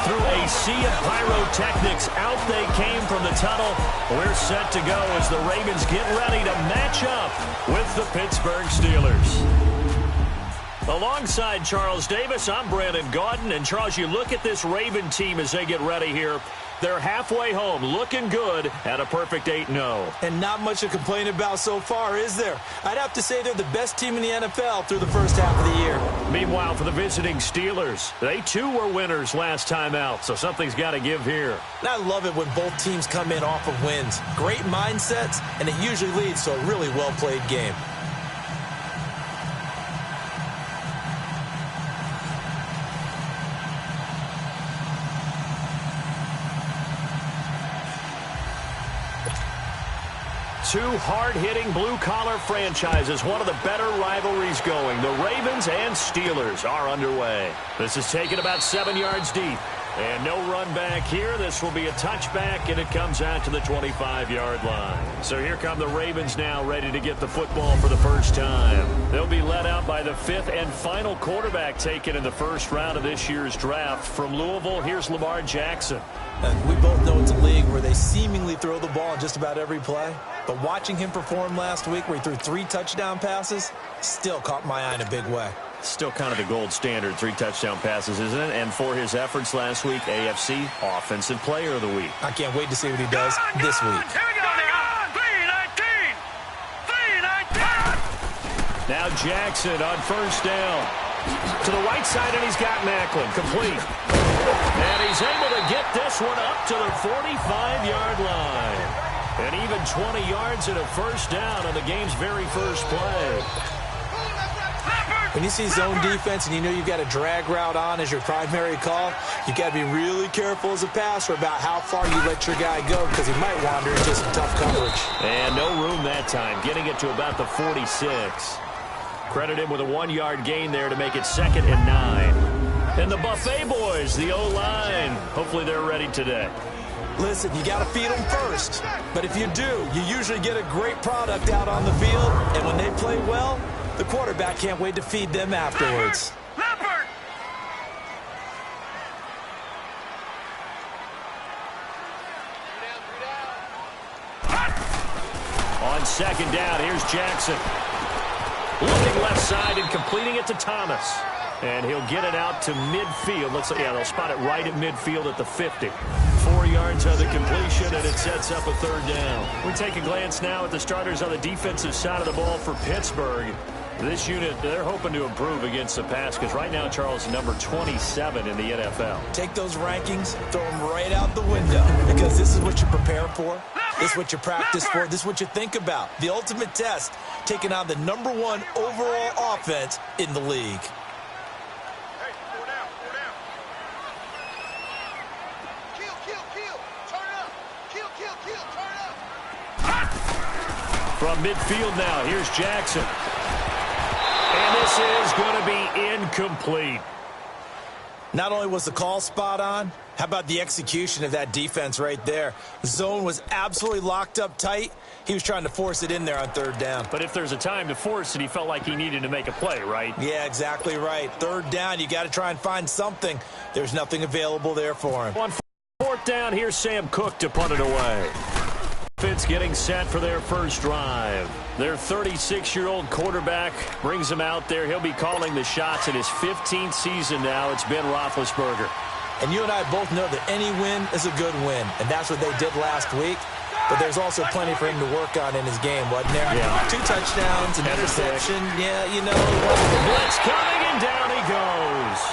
Through a sea of pyrotechnics, out they came from the tunnel. We're set to go as the Ravens get ready to match up with the Pittsburgh Steelers. Alongside Charles Davis, I'm Brandon Gaudin. And, Charles, you look at this Raven team as they get ready here. They're halfway home, looking good at a perfect 8-0. And not much to complain about so far, is there? I'd have to say they're the best team in the NFL through the first half of the year. Meanwhile, for the visiting Steelers, they too were winners last time out, so something's got to give here. And I love it when both teams come in off of wins. Great mindsets, and it usually leads to a really well-played game. Two hard-hitting blue-collar franchises, one of the better rivalries going. The Ravens and Steelers are underway. This is taken about 7 yards deep. And no run back here. This will be a touchback, and it comes out to the 25-yard line. So here come the Ravens now, ready to get the football for the first time. They'll be led out by the fifth and final quarterback taken in the first round of this year's draft. From Louisville, here's Lamar Jackson. We both know it's a league where they seemingly throw the ball in just about every play. But watching him perform last week where he threw 3 touchdown passes still caught my eye in a big way. Still kind of the gold standard, 3 touchdown passes, isn't it? And for his efforts last week, AFC Offensive Player of the Week. I can't wait to see what he does this week. Here we go, 3-19. Now Jackson on first down. To the right side, and he's got Macklin. Complete. And he's able to get this one up to the 45-yard line. And even 20 yards and a first down on the game's very first play. When you see zone defense and you know you've got a drag route on as your primary call, you've got to be really careful as a passer about how far you let your guy go because he might wander into some tough coverage. And no room that time, getting it to about the 46. Credit him with a 1-yard gain there to make it 2nd and 9. And the Buffet boys, the O-line, hopefully they're ready today. Listen, you got to feed them first. But if you do, you usually get a great product out on the field. And when they play well, the quarterback can't wait to feed them afterwards. Leopard. On 2nd down, here's Jackson. Looking left side and completing it to Thomas. And he'll get it out to midfield. Looks like, yeah, they'll spot it right at midfield at the 50. 4 yards on the completion, and it sets up a 3rd down. We take a glance now at the starters on the defensive side of the ball for Pittsburgh. This unit, they're hoping to improve against the pass because right now, Charles, number 27 in the NFL. Take those rankings, throw them right out the window because this is what you prepare for. This is what you practice for. This is what you think about. The ultimate test, taking on the number 1 overall offense in the league. From midfield now, here's Jackson. And this is going to be incomplete. Not only was the call spot on, how about the execution of that defense right there? The zone was absolutely locked up tight. He was trying to force it in there on 3rd down. But if there's a time to force it, he felt like he needed to make a play, right? Yeah, exactly right. 3rd down, you got to try and find something. There's nothing available there for him. On 4th down, here's Sam Cook to punt it away. Offense getting set for their first drive. Their 36-year-old quarterback brings him out there. He'll be calling the shots in his 15th season now. It's Ben Roethlisberger. And you and I both know that any win is a good win, and that's what they did last week. But there's also plenty for him to work on in his game, wasn't there? Yeah. 2 touchdowns, an interception. Yeah, you know. Blitz coming, and down he goes.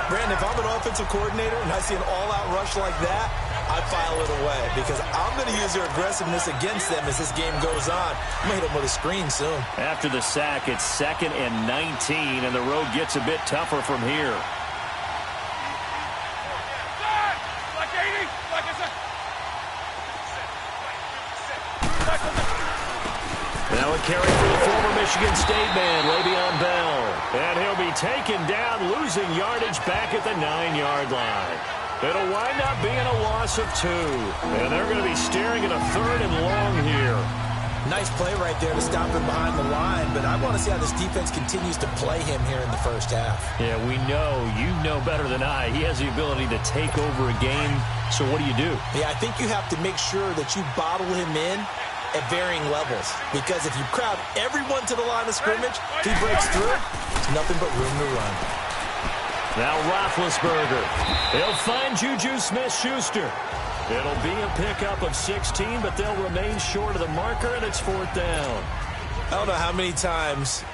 Brandon, if I'm an offensive coordinator and I see an all-out rush like that, I file it away because I'm going to use their aggressiveness against them as this game goes on. I'm going to hit them with a screen soon. After the sack, it's 2nd and 19, and the road gets a bit tougher from here. Now a carry for the former Michigan State man, Le'Veon Bell. And he'll be taken down, losing yardage back at the 9-yard line. It'll wind up being a loss of 2. And they're going to be staring at a 3rd and long here. Nice play right there to stop him behind the line, but I want to see how this defense continues to play him here in the first half. Yeah, we know. You know better than I. He has the ability to take over a game, so what do you do? Yeah, I think you have to make sure that you bottle him in at varying levels, because if you crowd everyone to the line of scrimmage, if he breaks through, there's nothing but room to run. Now Roethlisberger. He'll find Juju Smith-Schuster. It'll be a pickup of 16, but they'll remain short of the marker, and it's 4th down. I don't know how many times,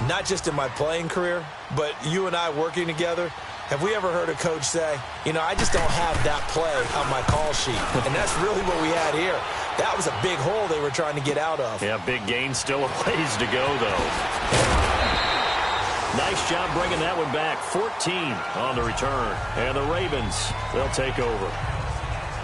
not just in my playing career, but you and I working together, have we ever heard a coach say, you know, I just don't have that play on my call sheet. And that's really what we had here. That was a big hole they were trying to get out of. Yeah, big gain, still a ways to go, though. Nice job bringing that one back. 14 on the return. And the Ravens, they'll take over.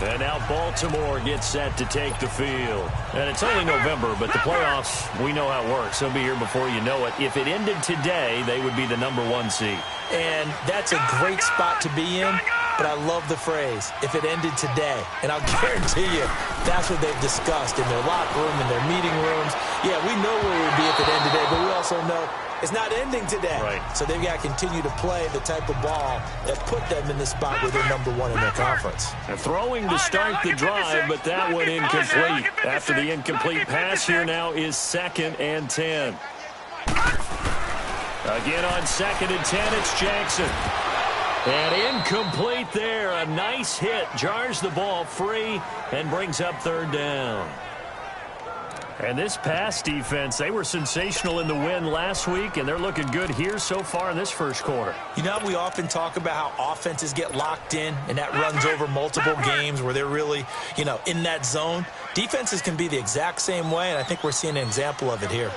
And now Baltimore gets set to take the field. And it's only November, but the playoffs, we know how it works. They'll be here before you know it. If it ended today, they would be the #1 seed. And that's a great spot to be in, but I love the phrase, if it ended today. And I'll guarantee you, that's what they've discussed in their locker room, in their meeting rooms. Yeah, we know where it would be if it ended today, but we also know it's not ending today. Right. So they've got to continue to play the type of ball that put them in the spot where they're #1 in their conference. And throwing to start the drive, but that one incomplete. After the incomplete pass, here now is 2nd and 10. Again on 2nd and 10, it's Jackson. And incomplete there. A nice hit. Jars the ball free and brings up 3rd down. And this pass defense, they were sensational in the win last week, and they're looking good here so far in this first quarter. You know, we often talk about how offenses get locked in, and that runs over multiple games where they're really, you know, in that zone. Defenses can be the exact same way, and I think we're seeing an example of it here.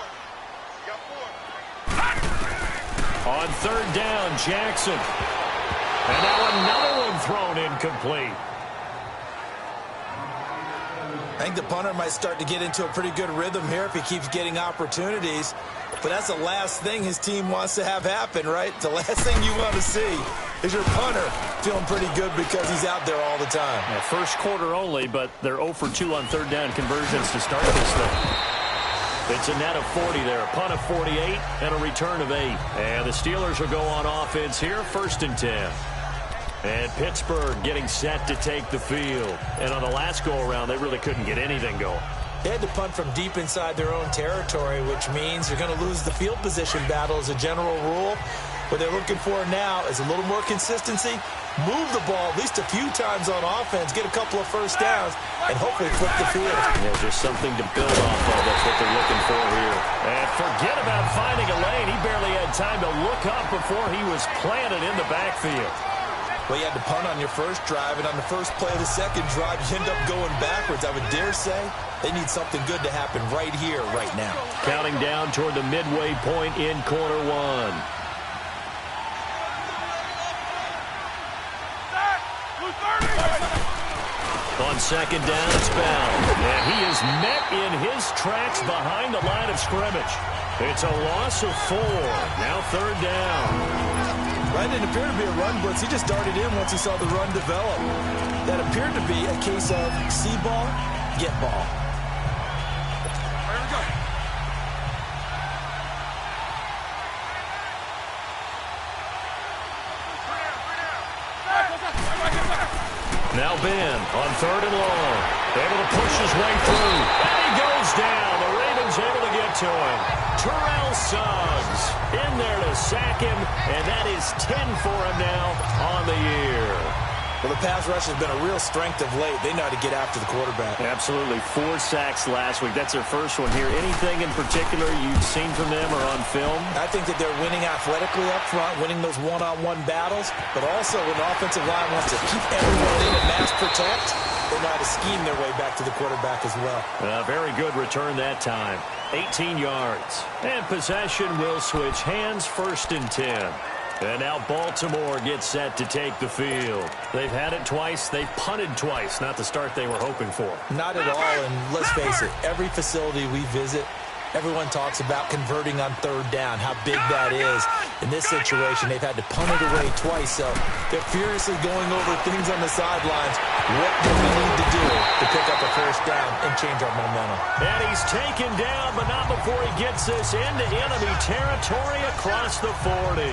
On 3rd down, Jackson. And now another one thrown incomplete. I think the punter might start to get into a pretty good rhythm here if he keeps getting opportunities. But that's the last thing his team wants to have happen, right? The last thing you want to see is your punter feeling pretty good because he's out there all the time. Yeah, first quarter only, but they're 0 for 2 on 3rd down conversions to start this thing. It's a net of 40 there, a punt of 48, and a return of 8. And the Steelers will go on offense here, 1st and 10. And Pittsburgh getting set to take the field. And on the last go-around, they really couldn't get anything going. They had to punt from deep inside their own territory, which means they're going to lose the field position battle as a general rule. What they're looking for now is a little more consistency, move the ball at least a few times on offense, get a couple of first downs, and hopefully flip the field. Yeah, just something to build off of. That's what they're looking for here. And forget about finding a lane. He barely had time to look up before he was planted in the backfield. Well, you had to punt on your first drive, and on the first play of the second drive, you end up going backwards. I would dare say they need something good to happen right here, right now. Counting down toward the midway point in quarter 1. On 2nd down, it's Bell. And he is met in his tracks behind the line of scrimmage. It's a loss of 4. Now 3rd down. Right, it appeared to be a run blitz. He just darted in once he saw the run develop. That appeared to be a case of see ball, get ball. Here we go. Now Ben on 3rd and long. Able to push his way through. And he goes down. The Ravens able to get to him. Terrell Suggs in there to sack him, and that is 10 for him now on the year. Well, the pass rush has been a real strength of late. They know how to get after the quarterback. Absolutely. 4 sacks last week. That's their first one here. Anything in particular you've seen from them or on film? I think that they're winning athletically up front, winning those one-on-one battles, but also when the offensive line wants to keep everyone in and mass protect, they know how to scheme their way back to the quarterback as well. Very good return that time. 18 yards. And possession will switch hands, 1st and 10. And now Baltimore gets set to take the field. They've had it twice. They've punted twice. Not the start they were hoping for. Not at all, and let's face it, every facility we visit, Everyone talks about converting on third down, how big that is. In this situation, they've had to punt it away twice, so they're furiously going over things on the sidelines. What do we need to do to pick up a first down and change our momentum? And he's taken down, but not before he gets this into enemy territory across the 40.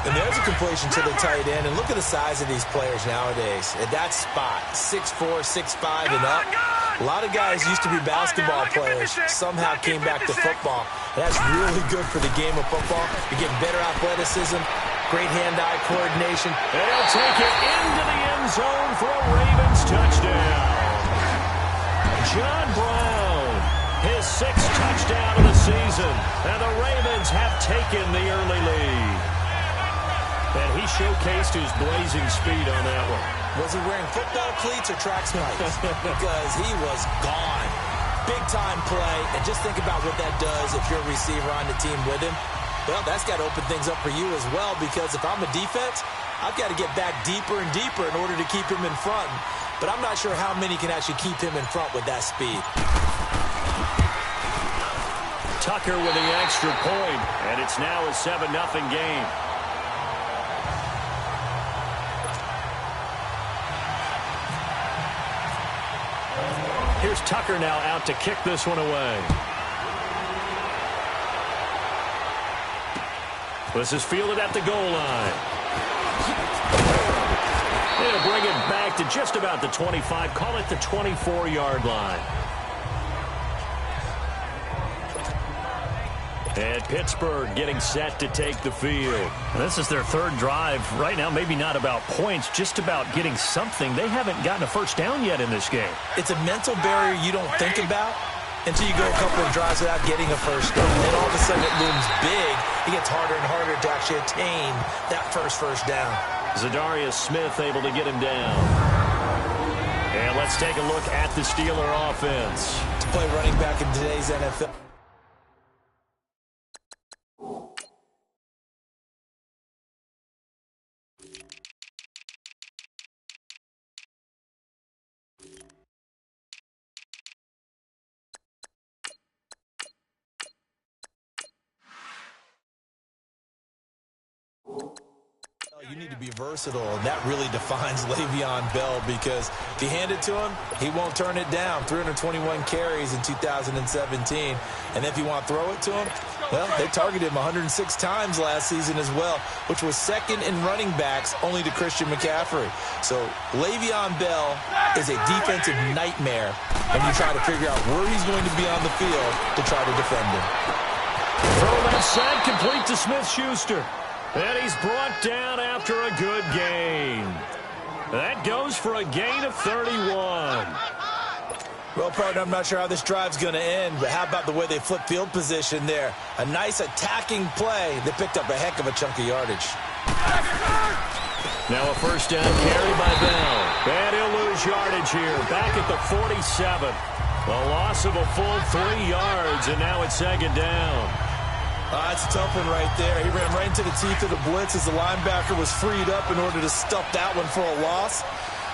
And there's a completion to the tight end. And look at the size of these players nowadays. At that spot, 6'4", 6'5", and up. A lot of guys used to be basketball players, somehow came back to football. And that's really good for the game of football. You're getting better athleticism, great hand-eye coordination. And he'll take it into the end zone for a Ravens touchdown. John Brown, his 6th touchdown of the season. And the Ravens have taken the early lead. And he showcased his blazing speed on that one. Was he wearing football cleats or track spikes? Because he was gone. Big-time play. And just think about what that does if you're a receiver on the team with him. Well, that's got to open things up for you as well, because if I'm a defense, I've got to get back deeper and deeper in order to keep him in front. But I'm not sure how many can actually keep him in front with that speed. Tucker with the extra point, and it's now a 7-0 game. Here's Tucker now out to kick this one away. This is fielded at the goal line. They'll bring it back to just about the 25. Call it the 24-yard line. And Pittsburgh getting set to take the field. This is their 3rd drive. Right now, maybe not about points, just about getting something. They haven't gotten a first down yet in this game. It's a mental barrier you don't think about until you go a couple of drives without getting a first down. Then all of a sudden it looms big. It gets harder and harder to actually attain that first down. Zadarius Smith able to get him down. And let's take a look at the Steeler offense. To play running back in today's NFL. You need to be versatile, and that really defines Le'Veon Bell, because if you hand it to him, he won't turn it down. 321 carries in 2017. And if you want to throw it to him, well, they targeted him 106 times last season as well, which was 2nd in running backs only to Christian McCaffrey. So Le'Veon Bell is a defensive nightmare when you try to figure out where he's going to be on the field to try to defend him. Throw that side complete to Smith-Schuster. And he's brought down after a good gain. That goes for a gain of 31. Well, partner, I'm not sure how this drive's going to end, but how about the way they flip field position there? A nice attacking play that picked up a heck of a chunk of yardage. Now a first down carry by Bell. And he'll lose yardage here. Back at the 47. A loss of a full 3 yards, and now it's 2nd down. That's a tough one right there. He ran right into the teeth of the blitz as the linebacker was freed up in order to stuff that one for a loss.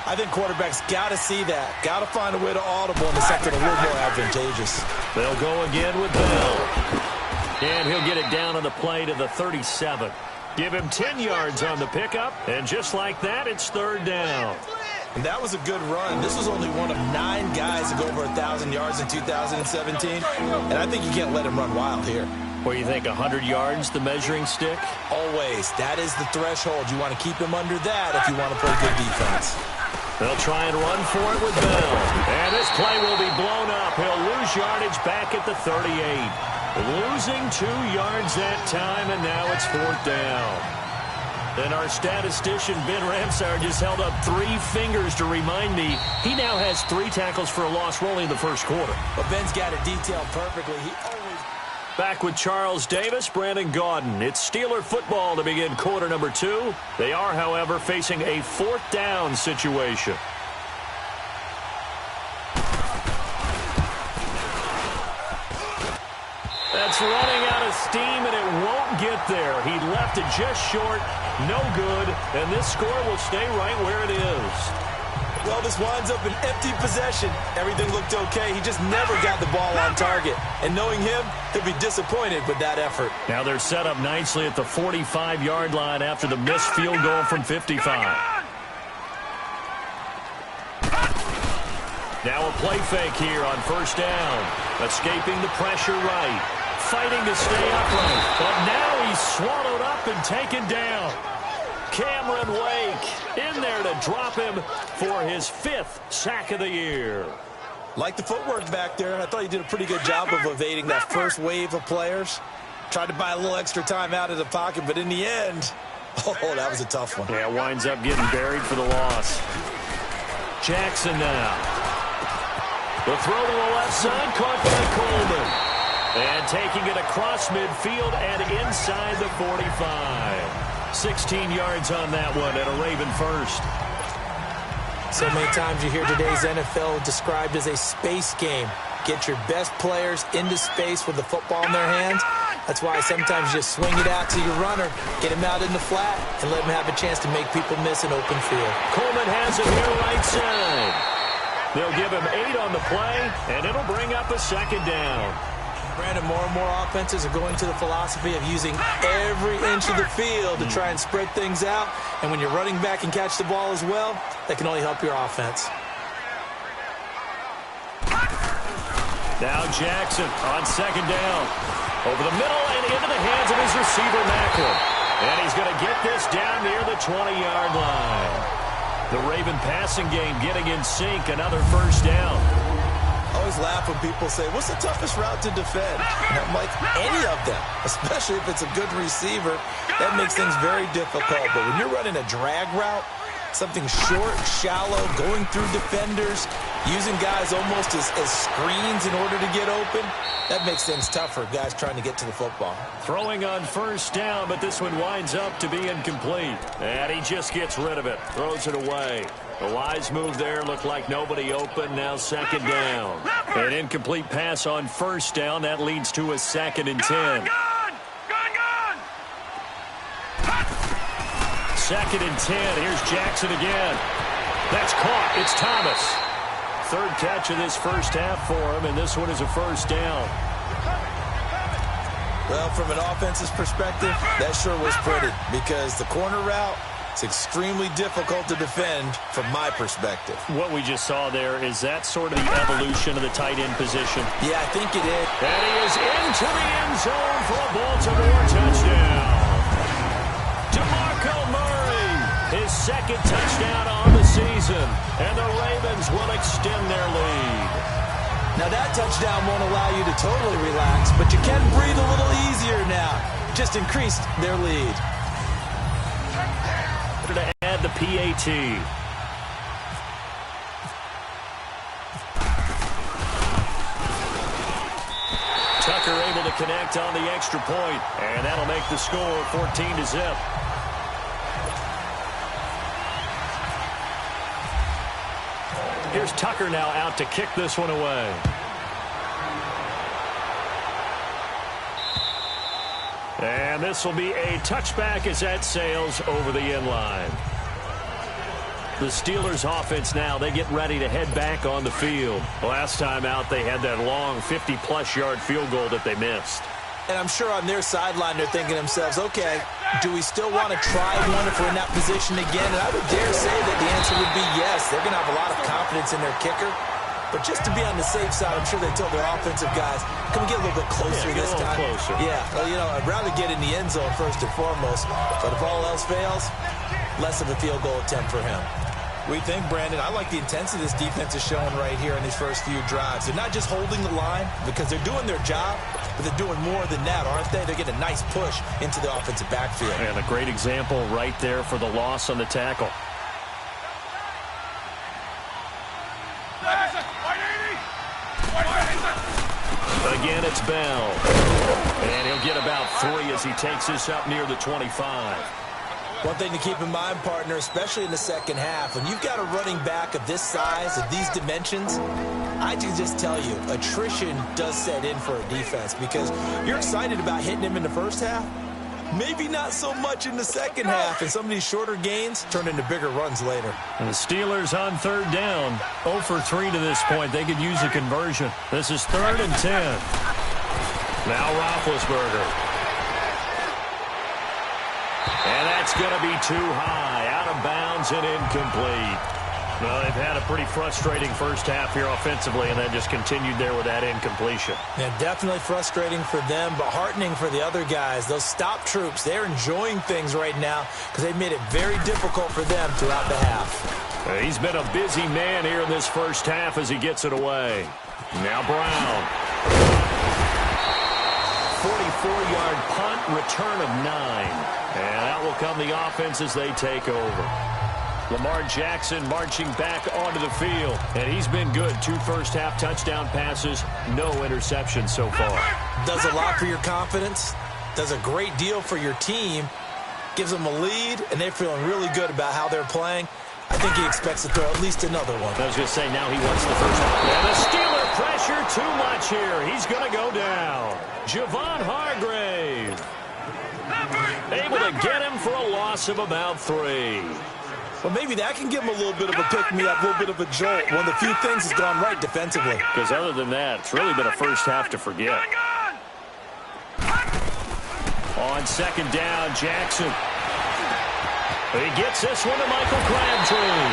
I think quarterbacks got to see that. Got to find a way to audible into something a little more advantageous. They'll go again with Bell. And he'll get it down on the play to the 37. Give him 10 yards on the pickup. And just like that, it's 3rd down. And that was a good run. This was only one of 9 guys to go over 1,000 yards in 2017. And I think you can't let him run wild here. Where you think 100 yards, the measuring stick? Always. That is the threshold. You want to keep him under that if you want to play good defense. They'll try and run for it with Bell. And this play will be blown up. He'll lose yardage back at the 38. Losing 2 yards that time, and now it's 4th down. And our statistician, Ben Ramsar, just held up 3 fingers to remind me he now has 3 tackles for a loss rolling in the first quarter. But Ben's got it detailed perfectly. He always... Back with Charles Davis, Brandon Gaudin. It's Steeler football to begin quarter number 2. They are, however, facing a 4th down situation. That's running out of steam, and it won't get there. He left it just short, no good, and this score will stay right where it is. Well, this winds up an empty possession. Everything looked okay. He just never got the ball on target. And knowing him, he'll be disappointed with that effort. Now they're set up nicely at the 45-yard line after the missed field goal from 55. Now a play fake here on first down. Escaping the pressure right. Fighting to stay upright. But now he's swallowed up and taken down. Cameron Wake in there to drop him for his 5th sack of the year. Like the footwork back there, I thought he did a pretty good job of evading that first wave of players. Tried to buy a little extra time out of the pocket, but in the end, oh, that was a tough one. Yeah, winds up getting buried for the loss. Jackson now. The throw to the left side, caught by Coleman. And taking it across midfield and inside the 45. 16 yards on that one and a Raven first. So many times you hear today's NFL described as a space game. Get your best players into space with the football in their hands. That's why sometimes you just swing it out to your runner, get him out in the flat, and let him have a chance to make people miss an open field. Coleman has him here right side. They'll give him 8 on the play, and it'll bring up a second down. Brandon, more and more offenses are going to the philosophy of using every inch of the field to try and spread things out. And when you're running back and catch the ball as well, that can only help your offense. Now Jackson on second down. Over the middle and into the hands of his receiver, Macklin. And he's going to get this down near the 20-yard line. The Raven passing game getting in sync, another first down. I always laugh when people say, what's the toughest route to defend? And I'm like, any of them, especially if it's a good receiver. That makes things very difficult. But when you're running a drag route, something short, shallow, going through defenders, using guys almost as screens in order to get open, that makes things tough for guys trying to get to the football. Throwing on first down, but this one winds up to be incomplete. And he just gets rid of it, throws it away. The wise move there, looked like nobody open, now second down. An incomplete pass on first down, that leads to a 2nd and 10. 2nd and 10, here's Jackson again. That's caught, it's Thomas. 3rd catch of this first half for him, and this one is a first down. Well, from an offense's perspective, that sure was pretty, because the corner route, it's extremely difficult to defend from my perspective. What we just saw there, is that sort of the evolution of the tight end position? Yeah, I think it is. And he is into the end zone for a Baltimore touchdown. DeMarco Murray, his 2nd touchdown on the season. And the Ravens will extend their lead. Now that touchdown won't allow you to totally relax, but you can breathe a little easier now. Just increased their lead. To add the PAT. Tucker able to connect on the extra point, and that'll make the score 14-0. Here's Tucker now out to kick this one away. And this will be a touchback as that sails over the end line. The Steelers offense now, they get ready to head back on the field. Last time out, they had that long 50-plus yard field goal that they missed. And I'm sure on their sideline, they're thinking to themselves, okay, do we still want to try one if we're in that position again? And I would dare say that the answer would be yes. They're going to have a lot of confidence in their kicker. But just to be on the safe side, I'm sure they told their offensive guys, can we get a little bit closer this time? Closer. Yeah, well, you know, I'd rather get in the end zone first and foremost. But if all else fails, less of a field goal attempt for him. We think, Brandon, I like the intensity this defense is showing right here in these first few drives. They're not just holding the line because they're doing their job, but they're doing more than that, aren't they? They're getting a nice push into the offensive backfield. And a great example right there for the loss on the tackle. Again, it's Bell. And he'll get about 3 as he takes this up near the 25. One thing to keep in mind, partner, especially in the second half, when you've got a running back of this size, of these dimensions, I can just tell you, attrition does set in for a defense because you're excited about hitting him in the first half, Maybe not so much in the second half, and some of these shorter gains turn into bigger runs later. And the Steelers on third down. 0 for 3 to this point. They could use a conversion. This is 3rd and 10. Now Roethlisberger. And that's going to be too high. Out of bounds and incomplete. Well, they've had a pretty frustrating first half here offensively, and then just continued there with that incompletion. Yeah, definitely frustrating for them, but heartening for the other guys. Those stop troops, they're enjoying things right now because they've made it very difficult for them throughout the half. He's been a busy man here in this first half as he gets it away. Now Brown. 44-yard punt, return of 9. And that will come the offense as they take over. Lamar Jackson marching back onto the field. And he's been good. 2 first-half touchdown passes, no interceptions so far. Does a lot for your confidence. Does a great deal for your team. Gives them a lead, and they're feeling really good about how they're playing. I think he expects to throw at least another one. I was going to say, now he wants the first one. And the Steeler pressure too much here. He's going to go down. Javon Hargrave. Able to get him for a loss of about 3. Well, maybe that can give him a little bit of a pick-me-up, a little bit of a jolt. One of the few things has gone right defensively. Because other than that, it's really been a first half to forget. On second down, Jackson. He gets this one to Michael Crabtree.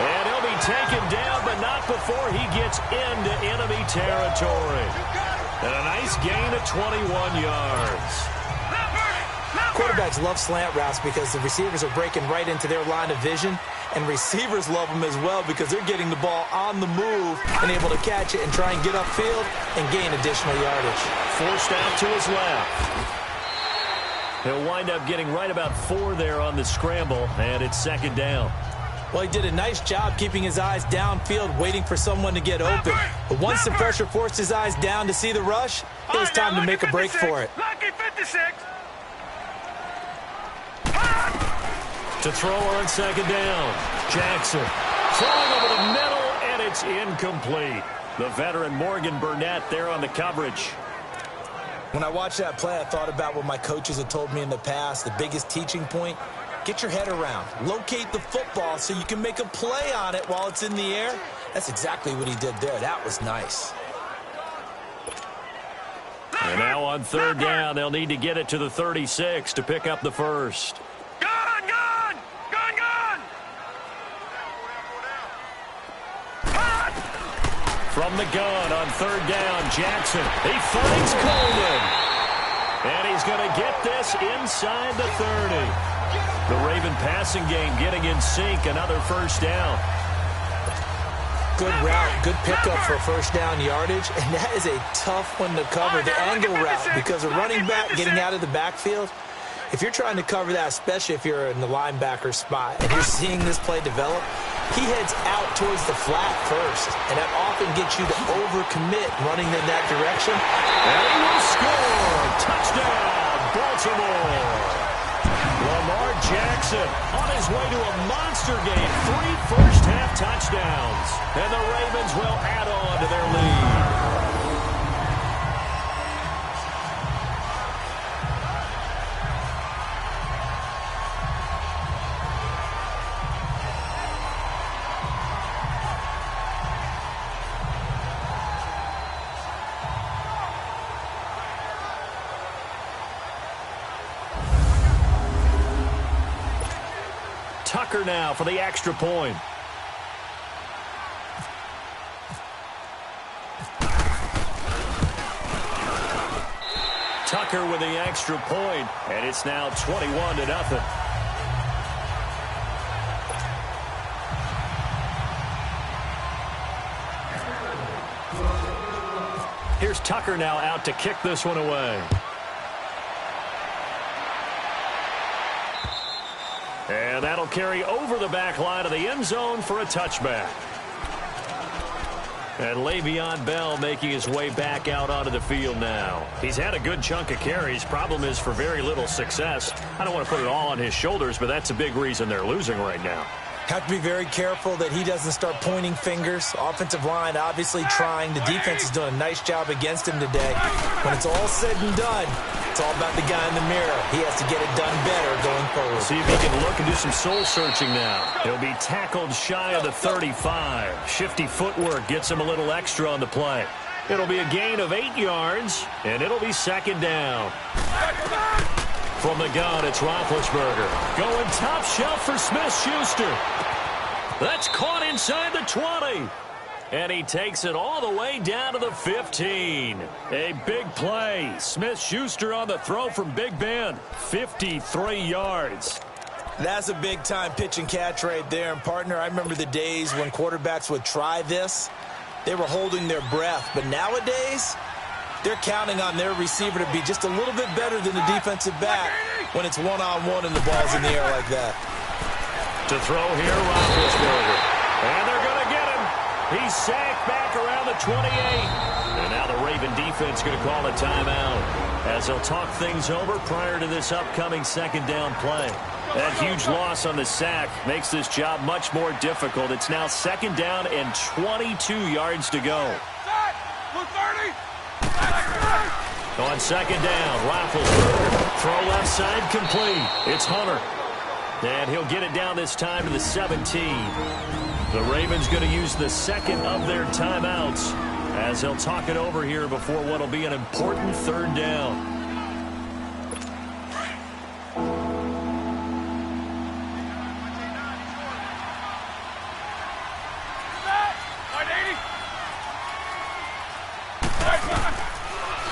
And he'll be taken down, but not before he gets into enemy territory. And a nice gain of 21 yards. Quarterbacks love slant routes because the receivers are breaking right into their line of vision, and receivers love them as well because they're getting the ball on the move and able to catch it and try and get upfield and gain additional yardage. Forced out to his left. He'll wind up getting right about 4 there on the scramble, and it's second down. Well, he did a nice job keeping his eyes downfield, waiting for someone to get open. But once the pressure forced his eyes down to see the rush, it was time to make a break for it. Lucky 56. To throw on second down. Jackson throwing over the middle, and it's incomplete. The veteran Morgan Burnett there on the coverage. When I watched that play, I thought about what my coaches had told me in the past. The biggest teaching point, get your head around. Locate the football so you can make a play on it while it's in the air. That's exactly what he did there. That was nice. And now on third down, they'll need to get it to the 36 to pick up the first. From the gun on third down, Jackson. He finds Coleman. And he's going to get this inside the 30. The Raven passing game getting in sync. Another first down. Good route, good pickup for first down yardage. And that is a tough one to cover, the angle route, because a running back getting out of the backfield, if you're trying to cover that, especially if you're in the linebacker spot and you're seeing this play develop, he heads out towards the flat first, and that often gets you to overcommit running in that direction. And he will score! Touchdown, Baltimore! Lamar Jackson on his way to a monster game. 3 first-half touchdowns. And the Ravens will add on to their lead. Tucker now for the extra point. Tucker with the extra point, and it's now 21-0. Here's Tucker now out to kick this one away. And that'll carry over the back line of the end zone for a touchback. And Le'Veon Bell making his way back out onto the field now. He's had a good chunk of carries. Problem is for very little success. I don't want to put it all on his shoulders, but that's a big reason they're losing right now. Have to be very careful that he doesn't start pointing fingers. Offensive line obviously trying. The defense is doing a nice job against him today. When it's all said and done, it's all about the guy in the mirror. He has to get it done better going forward. See if he can look and do some soul searching now. He'll be tackled shy of the 35. Shifty footwork gets him a little extra on the play. It'll be a gain of 8 yards, and it'll be second down. From the gun, it's Roethlisberger. Going top shelf for Smith-Schuster. That's caught inside the 20. And he takes it all the way down to the 15. A big play. Smith-Schuster on the throw from Big Ben. 53 yards. That's a big-time pitch and catch right there. And, partner, I remember the days when quarterbacks would try this. They were holding their breath. But nowadays, they're counting on their receiver to be just a little bit better than the defensive back when it's one-on-one and the ball's in the air like that. To throw here, Roethlisberger. And they're going to get him. He's sacked back around the 28. And now the Raven defense going to call a timeout as they'll talk things over prior to this upcoming second down play. That huge loss on the sack makes this job much more difficult. It's now second down and 22 yards to go. On second down, Roethlisberger. Throw left side complete. It's Hunter. And he'll get it down this time to the 17. The Ravens going to use the second of their timeouts as they'll talk it over here before what will be an important third down.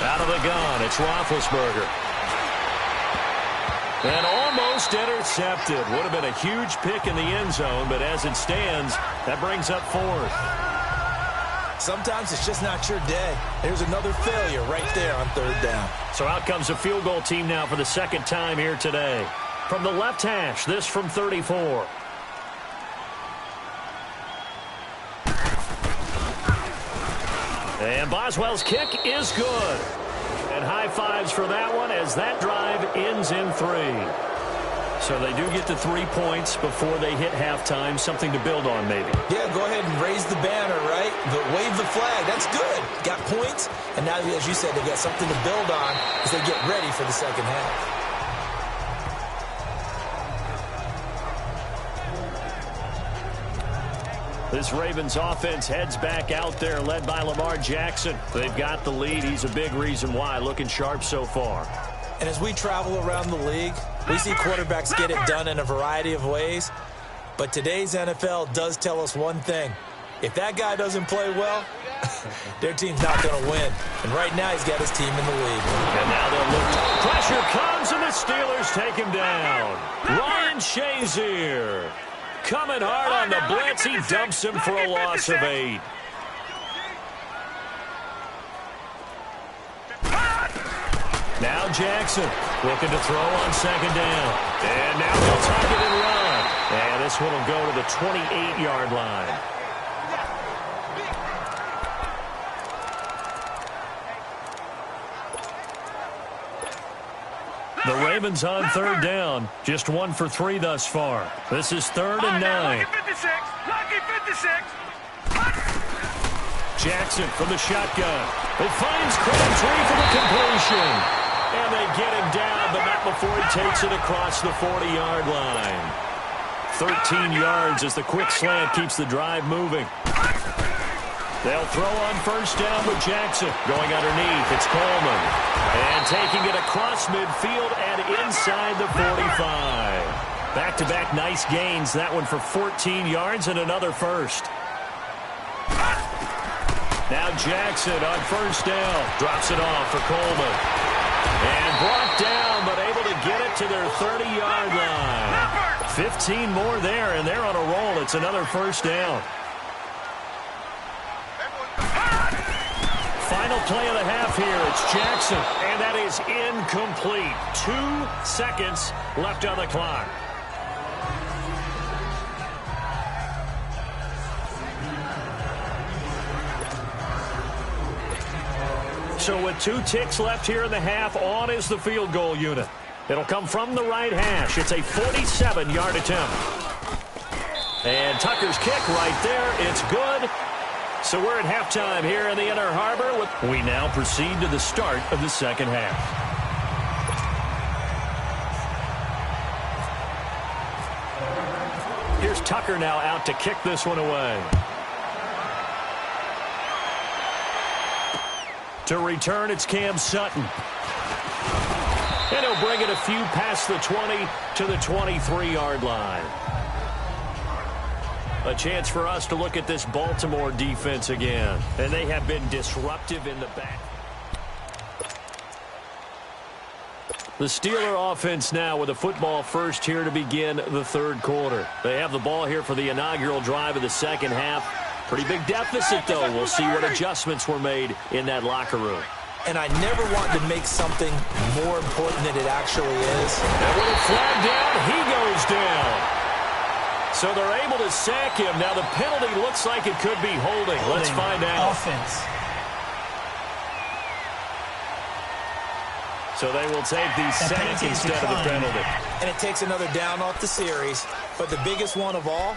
Out of the gun, it's Roethlisberger. And almost intercepted. Would have been a huge pick in the end zone, but as it stands, that brings up fourth. Sometimes it's just not your day. There's another failure right there on third down. So out comes a field goal team now for the second time here today. From the left hash, this from 34. And Boswell's kick is good. And high fives for that one as that drive ends in 3. So they do get to 3 points before they hit halftime. Something to build on, maybe. Yeah, go ahead and raise the banner, right? Wave the flag. That's good. Got points. And now, as you said, they got something to build on as they get ready for the second half. This Ravens offense heads back out there, led by Lamar Jackson. They've got the lead. He's a big reason why. Looking sharp so far. And as we travel around the league, we see quarterbacks get it done in a variety of ways. But today's NFL does tell us one thing. If that guy doesn't play well, their team's not going to win. And right now, he's got his team in the lead. And now they'll look. Pressure comes, and the Steelers take him down. Ryan Shazier. Coming hard on the blitz. He dumps him for a loss of 8. Now Jackson looking to throw on second down. And now they'll tuck it and run. And this one will go to the 28-yard line. The Ravens on third down. Just 1 for 3 thus far. This is 3rd and 9. Lucky 56. Jackson from the shotgun. It finds Crabtree for the completion. And they get him down, but not before he takes it across the 40-yard line. 13 yards as the quick slant keeps the drive moving. They'll throw on first down with Jackson. Going underneath, it's Coleman. And taking it across midfield and inside the 45. Back-to-back nice gains. That one for 14 yards and another first. Now Jackson on first down. Drops it off for Coleman. And brought down, but able to get it to their 30-yard line. 15 more there, and they're on a roll. It's another first down. Final play of the half here. It's Jackson, and that is incomplete. 2 seconds left on the clock. So with 2 ticks left here in the half, on is the field goal unit. It'll come from the right hash. It's a 47-yard attempt. And Tucker's kick right there. It's good. So we're at halftime here in the Inner Harbor. We now proceed to the start of the second half. Here's Tucker now out to kick this one away. To return, it's Cam Sutton. And he'll bring it a few past the 20 to the 23-yard line. A chance for us to look at this Baltimore defense again. And they have been disruptive in the back. The Steeler offense now with a football first here to begin the third quarter. They have the ball here for the inaugural drive of the second half. Pretty big deficit, though. We'll see what adjustments were made in that locker room. And I never want to make something more important than it actually is. And with a flag down, he goes down. So they're able to sack him. Now the penalty looks like it could be holding. Let's find out. Offense. So they will take the sack instead of the penalty. And it takes another down off the series. But the biggest one of all,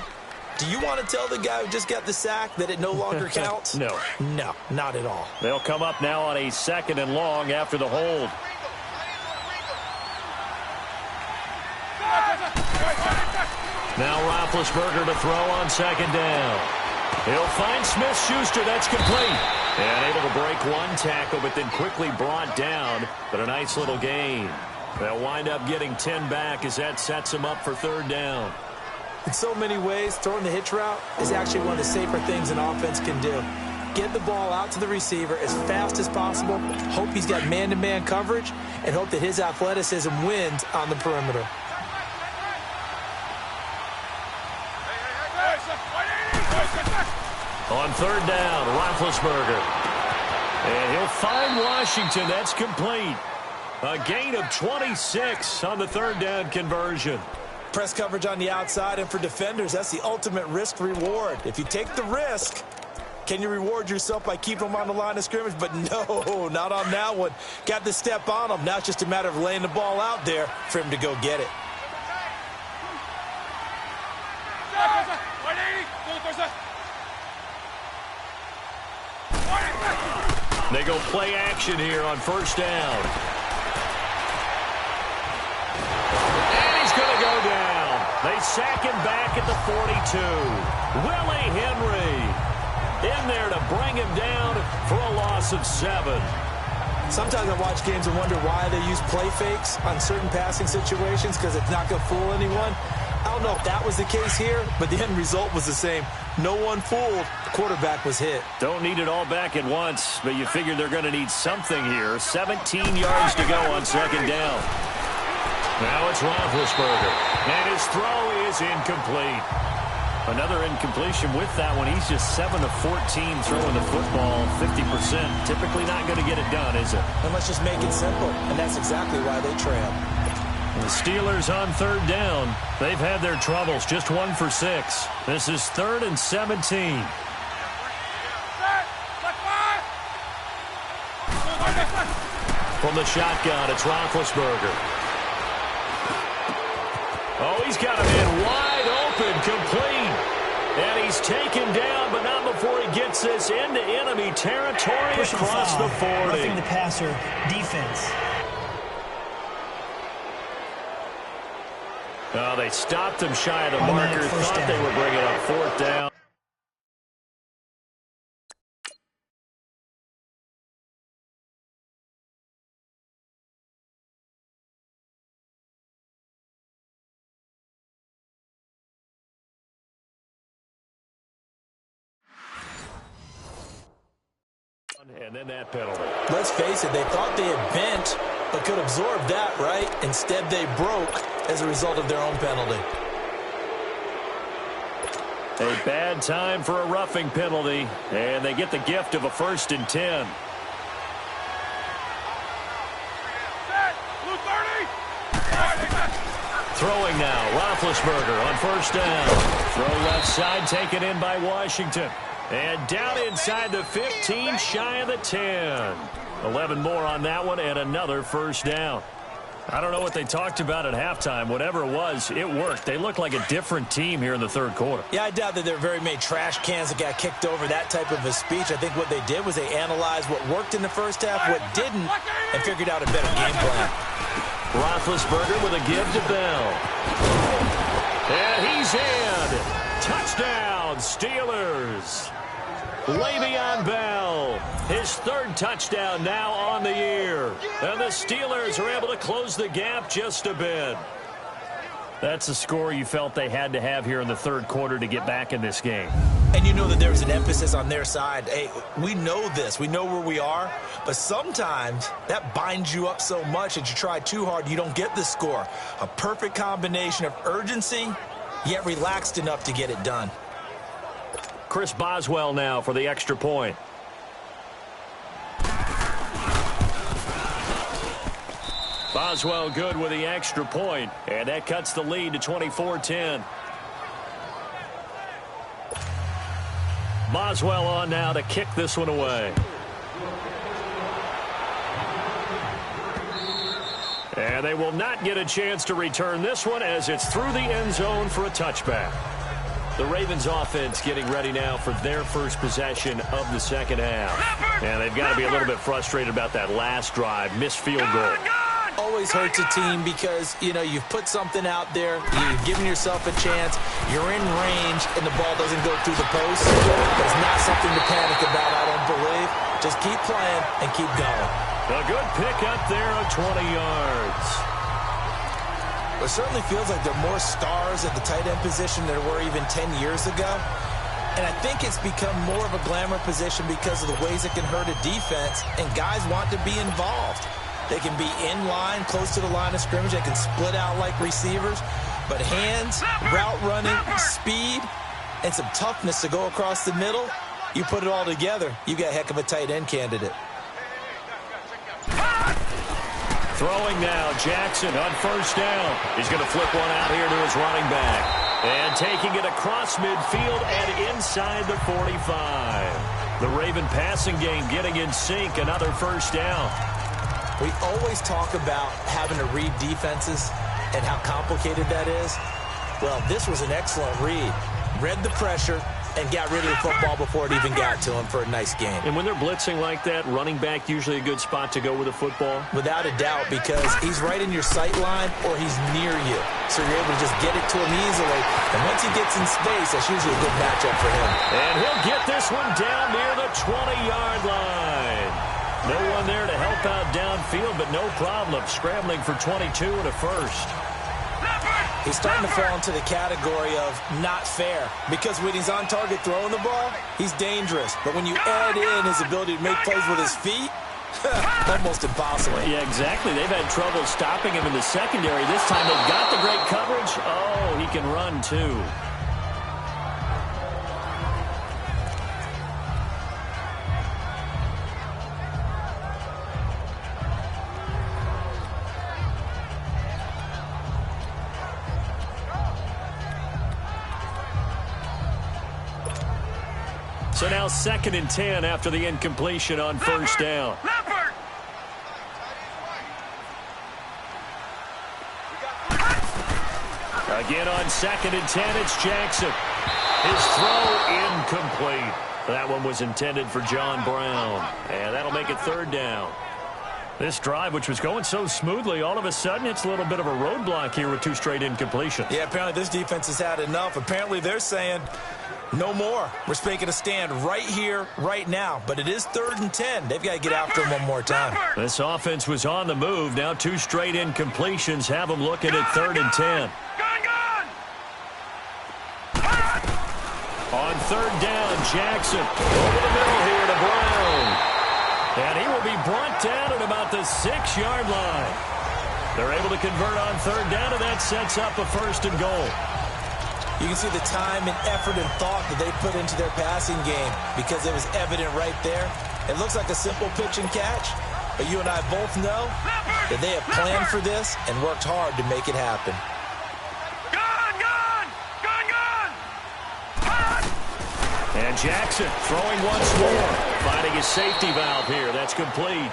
do you want to tell the guy who just got the sack that it no longer counts? No. No, not at all. They'll come up now on a 2nd and long after the hold. Now Roethlisberger to throw on 2nd down. He'll find Smith-Schuster. That's complete. And able to break one tackle, but then quickly brought down. But a nice little gain. They'll wind up getting 10 back as that sets them up for 3rd down. In so many ways, throwing the hitch route is actually one of the safer things an offense can do. Get the ball out to the receiver as fast as possible, hope he's got man-to-man coverage, and hope that his athleticism wins on the perimeter. On 3rd down, Roethlisberger. And he'll find Washington. That's complete. A gain of 26 on the 3rd down conversion. Press coverage on the outside, and for defenders, that's the ultimate risk-reward. If you take the risk, can you reward yourself by keeping them on the line of scrimmage? But no, not on that one. Got the step on him. Now it's just a matter of laying the ball out there for him to go get it. They go play action here on 1st down. And he's going to go down. They sack him back at the 42. Willie Henry in there to bring him down for a loss of 7. Sometimes I watch games and wonder why they use play fakes on certain passing situations, because it's not going to fool anyone. I don't know if that was the case here, but the end result was the same. No one fooled. The quarterback was hit. Don't need it all back at once, but you figure they're going to need something here. 17 yards to go on 2nd down. Now it's Roethlisberger, and his throw is incomplete. Another incompletion with that one. He's just 7 of 14 throwing the football, 50%. Typically not going to get it done, is it? And let's just make it simple, and that's exactly why they trail. The Steelers on 3rd down. They've had their troubles, just 1 for 6. This is 3rd and 17. From the shotgun, it's Roethlisberger. Oh, he's got him in wide open, complete. And he's taken down, but not before he gets this into enemy territory across the 40. Roughing the passer defense. Oh, they stopped him shy of the marker. Thought they were bringing up 4th down. And then that penalty. Let's face it, they thought they had bent, but could absorb that, right? Instead, they broke as a result of their own penalty. A bad time for a roughing penalty, and they get the gift of a 1st and 10. Throwing now, Roethlisberger on 1st down. Throw left side, taken in by Washington. And down inside the 15, shy of the 10. 11 more on that one, and another 1st down. I don't know what they talked about at halftime. Whatever it was, it worked. They look like a different team here in the third quarter. Yeah, I doubt that there are very many trash cans that got kicked over, that type of a speech. I think what they did was they analyzed what worked in the first half, what didn't, and figured out a better game plan. Roethlisberger with a give to Bell. And he's in. Touchdown, Steelers. Le'Veon Bell, his third touchdown now on the year. And the Steelers are able to close the gap just a bit. That's a score you felt they had to have here in the third quarter to get back in this game. And you know that there's an emphasis on their side. Hey, we know this. We know where we are. But sometimes that binds you up so much that you try too hard, you don't get the score. A perfect combination of urgency, yet relaxed enough to get it done. Chris Boswell now for the extra point. Boswell good with the extra point, and that cuts the lead to 24-10. Boswell on now to kick this one away. And they will not get a chance to return this one as it's through the end zone for a touchback. The Ravens offense getting ready now for their first possession of the second half. And they've got to be a little bit frustrated about that last drive, missed field goal. Always hurts a team because, you know, you've put something out there, you've given yourself a chance, you're in range, and the ball doesn't go through the post. But it's not something to panic about, I don't believe. Just keep playing and keep going. A good pick up there of 20 yards. It certainly feels like there are more stars at the tight end position than there were even 10 years ago. And I think it's become more of a glamour position because of the ways it can hurt a defense, and guys want to be involved. They can be in line, close to the line of scrimmage. They can split out like receivers. But hands, route running, speed, and some toughness to go across the middle, you put it all together, you got a heck of a tight end candidate. Throwing now, Jackson on first down. He's going to flip one out here to his running back. And taking it across midfield and inside the 45. The Raven passing game getting in sync, another first down. We always talk about having to read defenses and how complicated that is. Well, this was an excellent read. Read the pressure and got rid of the football before it even got to him for a nice game. And when they're blitzing like that, running back usually a good spot to go with the football? Without a doubt, because he's right in your sight line or he's near you. So you're able to just get it to him easily. And once he gets in space, that's usually a good matchup for him. And he'll get this one down near the 20-yard line. No one there to help out downfield, but no problem. Scrambling for 22 and a first. He's starting to fall into the category of not fair, because when he's on target throwing the ball, he's dangerous. But when you add in his ability to make plays with his feet, almost impossible. Yeah, exactly. They've had trouble stopping him in the secondary. This time they've got the great coverage. Oh, he can run too. So now 2nd and 10 after the incompletion on first down. Again on 2nd and 10, it's Jackson. His throw incomplete. That one was intended for John Brown. And that'll make it 3rd down. This drive, which was going so smoothly, all of a sudden it's a little bit of a roadblock here with 2 straight incompletions. Yeah, apparently this defense has had enough. Apparently they're saying, no more. We're making a stand right here, right now. But it is 3rd and 10. They've got to get after him one more time. This offense was on the move. Now 2 straight incompletions have them looking at 3rd and 10. On 3rd down, Jackson over the middle here to Brown. And he will be brought down at about the 6-yard line. They're able to convert on 3rd down, and that sets up a 1st and goal. You can see the time and effort and thought that they put into their passing game because it was evident right there. It looks like a simple pitch and catch, but you and I both know that they have planned for this and worked hard to make it happen. And Jackson throwing once more, finding his safety valve here. That's complete.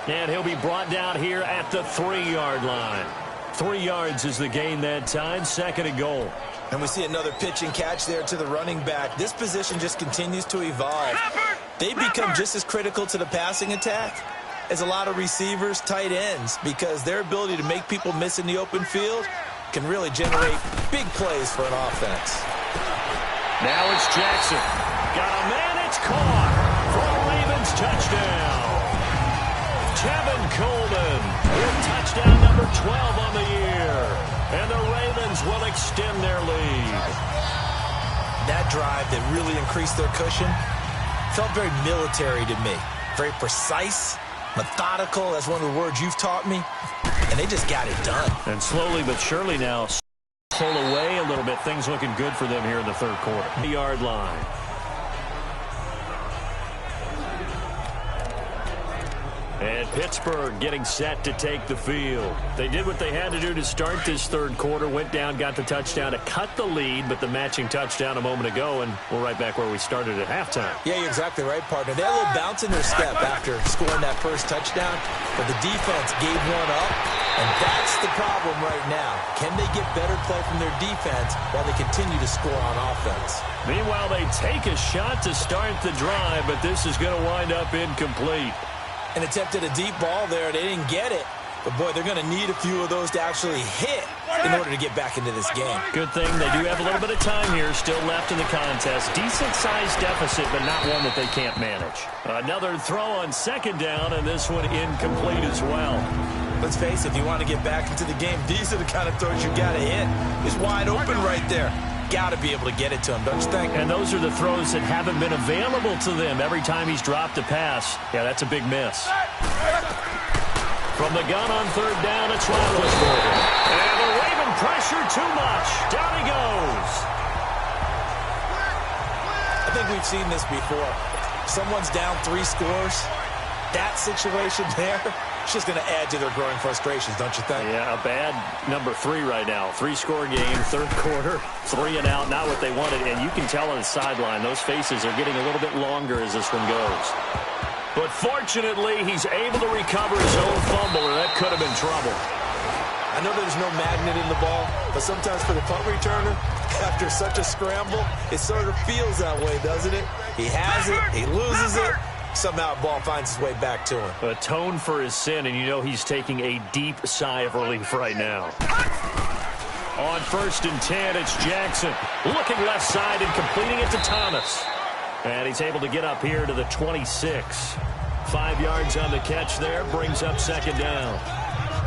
And he'll be brought down here at the 3-yard line. 3 yards is the gain that time, 2nd and goal. And we see another pitch and catch there to the running back. This position just continues to evolve. They become just as critical to the passing attack as a lot of receivers, tight ends, because their ability to make people miss in the open field can really generate big plays for an offense. Now it's Jackson. Got a man, it's caught for a Ravens touchdown. Tevin Coleman with touchdown number 12 on the year. And the Ravens will extend their lead. That drive that really increased their cushion felt very military to me. Very precise, methodical. That's one of the words you've taught me. And they just got it done. And slowly but surely now, pull away a little bit. Things looking good for them here in the 3rd quarter. The yard line. And Pittsburgh getting set to take the field. They did what they had to do to start this 3rd quarter. Went down, got the touchdown to cut the lead, but the matching touchdown a moment ago, and we're right back where we started at halftime. Yeah, you're exactly right, partner. They had a little bounce in their step after scoring that first touchdown, but the defense gave one up, and that's the problem right now. Can they get better play from their defense while they continue to score on offense? Meanwhile, they take a shot to start the drive, but this is going to wind up incomplete. And attempted a deep ball there. They didn't get it. But, boy, they're going to need a few of those to actually hit in order to get back into this game. Good thing they do have a little bit of time here still left in the contest. Decent-sized deficit, but not one that they can't manage. Another throw on 2nd down, and this one incomplete as well. Let's face it, if you want to get back into the game, these are the kind of throws you got to hit. He's wide open right there. Got to be able to get it to him, don't you think? And those are the throws that haven't been available to them every time he's dropped a pass. Yeah, that's a big miss. From the gun on 3rd down, it's Roethlisberger. And the Raven pressure too much. Down he goes. I think we've seen this before. Someone's down 3 scores. That situation there, it's just going to add to their growing frustrations, don't you think? Yeah, a bad number 3 right now. 3-score game, 3rd quarter, 3 and out, not what they wanted. And you can tell on the sideline, those faces are getting a little bit longer as this one goes. But fortunately, he's able to recover his own fumble, or that could have been trouble. I know there's no magnet in the ball, but sometimes for the punt returner, after such a scramble, it sort of feels that way, doesn't it? He has it, he loses it. Somehow the ball finds its way back to him. Atone for his sin, and you know he's taking a deep sigh of relief right now. On 1st and 10, it's Jackson. Looking left side and completing it to Thomas. And he's able to get up here to the 26. 5 yards on the catch there, brings up 2nd down.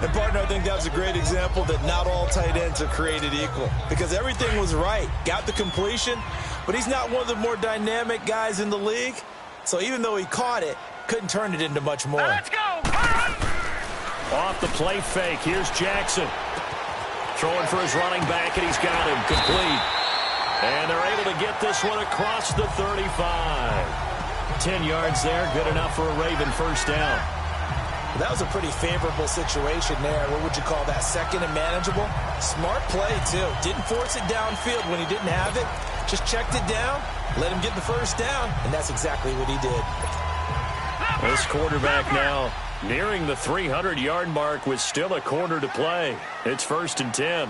And, partner, I think that was a great example that not all tight ends are created equal. Because everything was right. Got the completion, but he's not one of the more dynamic guys in the league. So even though he caught it, couldn't turn it into much more. Let's go! Off the play fake, here's Jackson. Throwing for his running back, and he's got him complete. And they're able to get this one across the 35. 10 yards there, good enough for a Raven 1st down. That was a pretty favorable situation there. What would you call that? 2nd and manageable? Smart play, too. Didn't force it downfield when he didn't have it. Just checked it down. Let him get the 1st down, and that's exactly what he did. This quarterback now nearing the 300-yard mark with still a quarter to play. It's 1st and 10.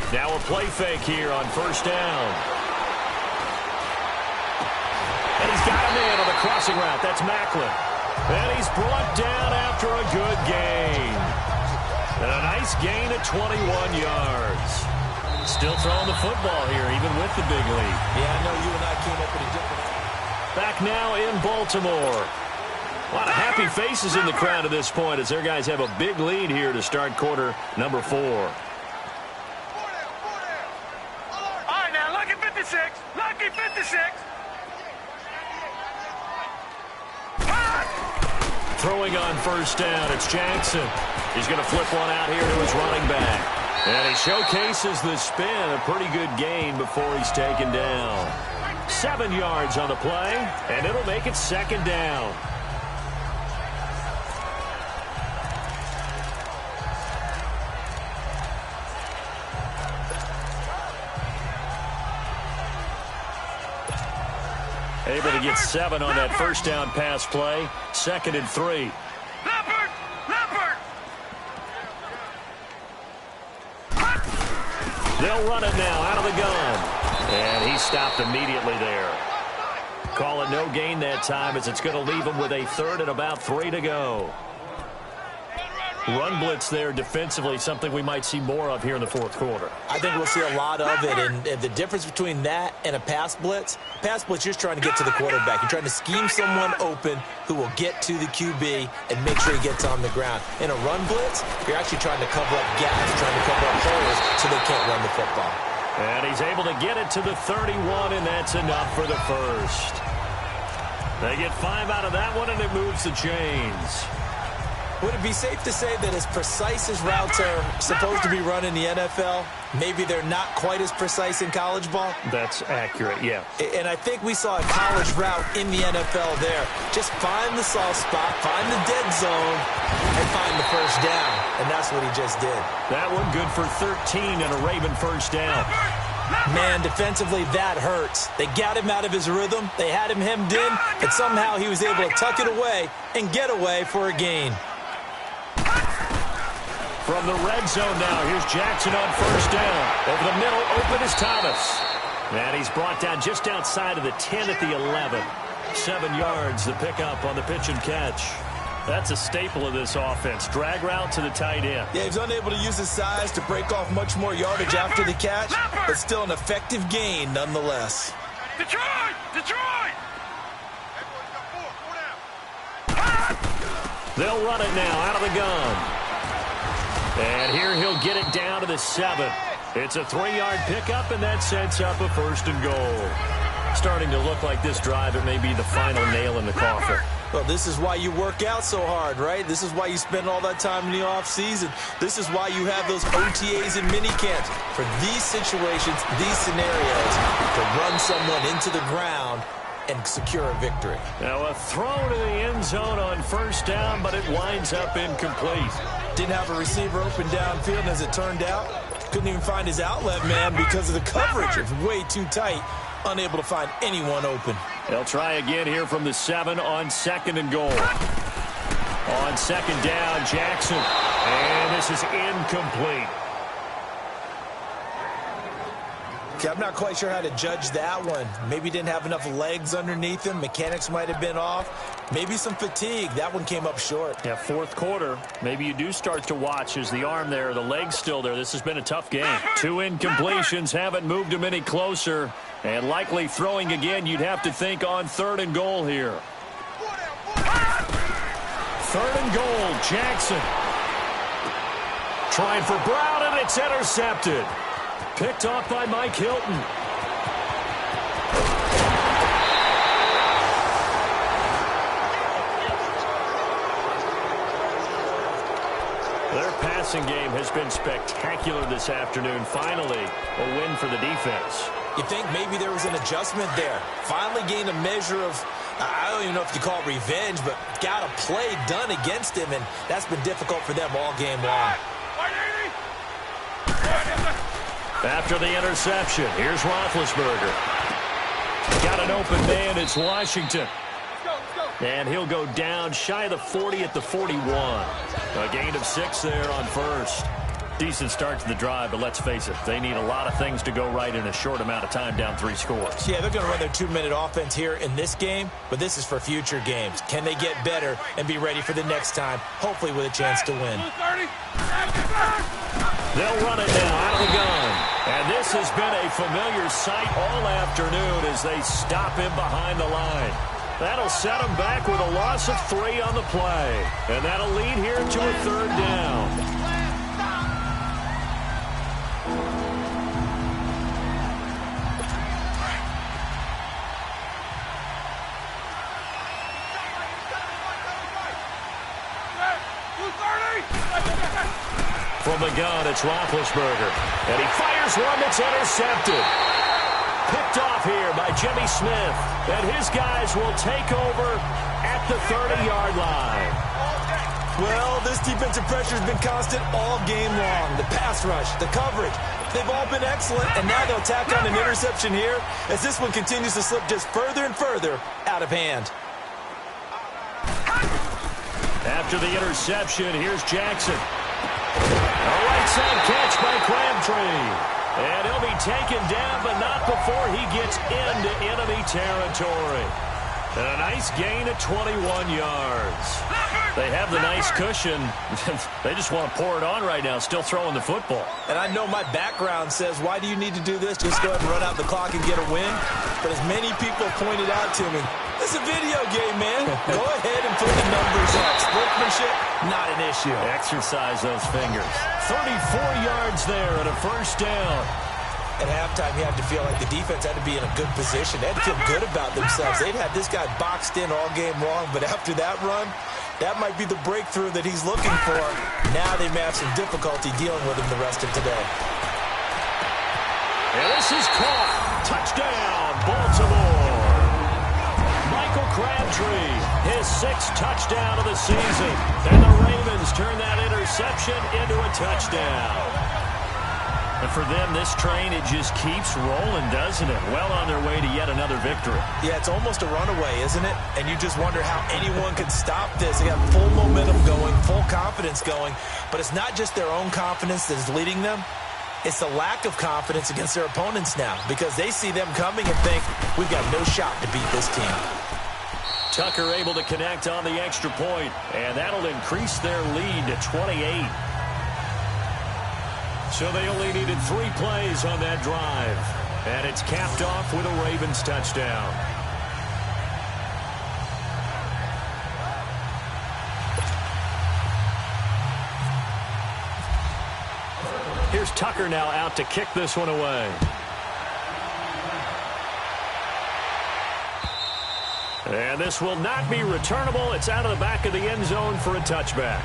Now a play fake here on 1st down. And he's got him in on the crossing route. That's Macklin. And he's brought down after a good gain. And a nice gain of 21 yards. Still throwing the football here, even with the big lead. Yeah, I know you and I came up with a different... Back now in Baltimore. A lot of happy faces in the crowd at this point as their guys have a big lead here to start quarter number 4. All right, now, lucky 56. Lucky 56. Throwing on 1st down, it's Jackson. He's going to flip one out here to his running back. And he showcases the spin, a pretty good gain before he's taken down. 7 yards on the play, and it'll make it 2nd down. Able to get 7 on that first down pass play. 2nd and 3. Leopard! Leopard! They'll run it now out of the gun. And he stopped immediately there. Call it no gain that time as it's going to leave him with a 3rd and about 3 to go. Run blitz there defensively, something we might see more of here in the 4th quarter. I think we'll see a lot of it, and the difference between that and a pass blitz, you're just trying to get to the quarterback. You're trying to scheme someone open who will get to the QB and make sure he gets on the ground. In a run blitz, you're actually trying to cover up gaps, trying to cover up holes so they can't run the football. And he's able to get it to the 31, and that's enough for the first. They get 5 out of that one, and it moves the chains. Would it be safe to say that as precise as routes are supposed to be run in the NFL, maybe they're not quite as precise in college ball? That's accurate, yeah. And I think we saw a college route in the NFL there. Just find the soft spot, find the dead zone, and find the first down. And that's what he just did. That one good for 13 and a Raven first down. Man, defensively, that hurts. They got him out of his rhythm. They had him hemmed in, but somehow he was able to tuck it away and get away for a gain. From the red zone now, here's Jackson on first down. Over the middle, open is Thomas. And he's brought down just outside of the 10 at the 11. 7 yards, the pickup on the pitch and catch. That's a staple of this offense. Drag route to the tight end. Yeah, he's unable to use his size to break off much more yardage after the catch, but still an effective gain nonetheless. Detroit! Detroit! They'll run it now out of the gun. And here he'll get it down to the 7. It's a 3-yard pickup, and that sets up a 1st and goal. Starting to look like this drive, it may be the final nail in the coffin. Well, this is why you work out so hard, right? This is why you spend all that time in the offseason. This is why you have those OTAs and minicamps. For these situations, these scenarios, to run someone into the ground and secure a victory. Now a throw to the end zone on first down, but it winds up incomplete. Didn't have a receiver open downfield, and as it turned out, couldn't even find his outlet man because of the coverage. It was way too tight, unable to find anyone open. They'll try again here from the 7 on 2nd and goal. On 2nd down, Jackson. And this is incomplete. Okay, I'm not quite sure how to judge that one. Maybe didn't have enough legs underneath him. Mechanics might have been off. Maybe some fatigue. That one came up short. Yeah, 4th quarter. Maybe you do start to watch as the arm there, the leg's still there. This has been a tough game. 2 incompletions haven't moved him any closer. And likely throwing again, you'd have to think on 3rd and goal here. 3rd and goal, Jackson. Trying for Brown, and it's intercepted. Picked off by Mike Hilton. Their passing game has been spectacular this afternoon. Finally, a win for the defense. You think maybe there was an adjustment there. Finally gained a measure of, I don't even know if you call it revenge, but got a play done against him, and that's been difficult for them all game long. After the interception, here's Roethlisberger. Got an open man, it's Washington. And he'll go down shy of the 40 at the 41. A gain of 6 there on first. Decent start to the drive, but let's face it, they need a lot of things to go right in a short amount of time, down 3 scores. Yeah, they're going to run their 2-minute offense here in this game, but this is for future games. Can they get better and be ready for the next time, hopefully with a chance to win? They'll run it now out of the gun. And this has been a familiar sight all afternoon as they stop him behind the line. That'll set him back with a loss of 3 on the play. And that'll lead here to a 3rd down. From the gun, it's Roethlisberger. And he fires one that's intercepted. Picked off here by Jimmy Smith. And his guys will take over at the 30-yard line. Well, this defensive pressure has been constant all game long. The pass rush, the coverage, they've all been excellent, and now they'll tack on an interception here as this one continues to slip just further and further out of hand. After the interception, here's Jackson. A right side catch by Crabtree. And he'll be taken down, but not before he gets into enemy territory. And a nice gain of 21 yards. They have the nice cushion. They just want to pour it on right now, still throwing the football. And I know my background says, why do you need to do this? Just go ahead and run out the clock and get a win. But as many people pointed out to me, this is a video game, man. Go ahead and put the numbers up. Sportsmanship, not an issue. Exercise those fingers. 34 yards there and a first down. At halftime, you have to feel like the defense had to be in a good position. They had to feel good about themselves. They've had this guy boxed in all game long, but after that run, that might be the breakthrough that he's looking for. Now they may have some difficulty dealing with him the rest of today. And this is caught. Touchdown, Baltimore. Michael Crabtree, his 6th touchdown of the season. And the Ravens turn that interception into a touchdown. And for them, this train, it just keeps rolling, doesn't it? Well on their way to yet another victory. Yeah, it's almost a runaway, isn't it? And you just wonder how anyone could stop this. They got full momentum going, full confidence going. But it's not just their own confidence that is leading them. It's the lack of confidence against their opponents now because they see them coming and think, we've got no shot to beat this team. Tucker able to connect on the extra point, and that'll increase their lead to 28. So they only needed 3 plays on that drive. And it's capped off with a Ravens touchdown. Here's Tucker now out to kick this one away. And this will not be returnable. It's out of the back of the end zone for a touchback.